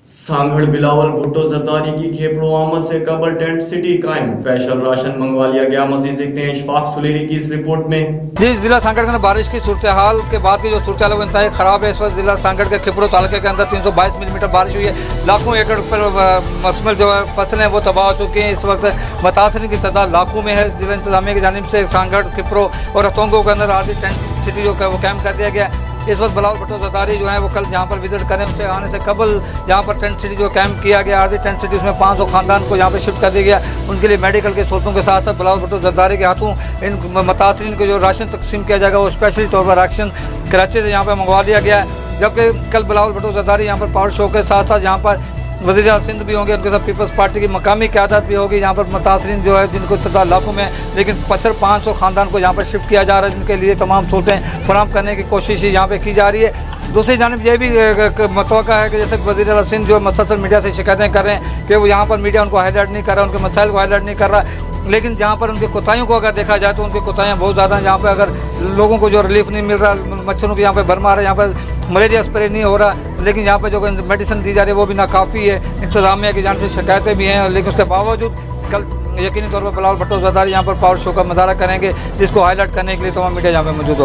सांगड़ बिलावल भुट्टो जरदारी की खेपड़ो आमद से कबल टेंट सिटी कायम, स्पेशल राशन मंगवा लिया गया। मजीद देखते हैं इशफाक सुलेरी की इस रिपोर्ट में। जी, जिला सांगड़ के अंदर बारिश की सूरत हाल के बाद की जो सूरत हाल है वो इंतहाई खराब है। इस वक्त जिला सांगड़ के खिपड़ो तालुके के अंदर 322 मिलीमीटर बारिश हुई है। लाखों एकड़ पर मसमल जो है फसलें वो तबाह हो चुकी हैं। इस वक्त मुतासरीन की तादाद लाखों में है। जिला इंतजामिया की जानिब से सांगड़, खिपड़ो और रतोंगो के अंदर आर्जी टेंट सिटी जो है वो कैम्प कर दिया गया। इस वक्त बिलावल भुट्टो जरदारी जो है वो कल यहाँ पर विजिट करें, उससे आने से कबल यहाँ पर टेंट सिटी जो कैंप किया गया, आर्जी टेंट सिटी, उसमें 500 खानदान को यहाँ पर शिफ्ट कर दिया गया। उनके लिए मेडिकल के स्रोतों के साथ साथ बिलावल भुट्टो जरदारी के हाथों इन मुतासरीन को जो राशन तकसीम किया जाएगा वो स्पेशली तौर पर राशन कराची से यहाँ पर मंगवा दिया गया है। जबकि कल बिलावल भुट्टो जरदारी यहाँ पर पावर शो के साथ साथ यहाँ पर वज़ीर सिंध भी होंगे, उनके साथ पीपल्स पार्टी की मकामी क़यादत भी होगी। यहाँ पर मुतासरीन जो है जिनको तादाद लाखों में, लेकिन 500 खानदान को यहाँ पर शिफ्ट किया जा रहा है, जिनके लिए तमाम सहूलतें फराहम करने की कोशिश यहाँ पर की जा रही है। दूसरी जानिब ये भी मतवक़ा है कि जैसे वज़ीर सिंध जो मसलसल मीडिया से शिकायतें कर रहे हैं कि वो यहाँ पर मीडिया उनको हाईलाइट नहीं कर रहा, उनके मसाइल को हाईलाइट नहीं कर रहा, लेकिन जहाँ पर उनकी कोताहियों को अगर देखा जाए तो उनकी कोताहियाँ बहुत ज़्यादा हैं। यहाँ पर अगर लोगों को जो रिलीफ नहीं मिल रहा, मच्छरों की यहाँ पर भरमार है, यहाँ पर मलेरिया स्प्रे नहीं हो रहा, लेकिन यहाँ पर जो मेडिसिन दी जा रही है वो भी नाकाफ़ी है। इंतजामिया की जानिब से शिकायतें भी हैं, लेकिन उसके बावजूद कल यकीनी तौर पर बिलावल भुट्टो जरदारी यहाँ पर पावर शो का मुजाहरा करेंगे, जिसको हाईलाइट करने के लिए तमाम मीडिया यहाँ पर मौजूद होगा।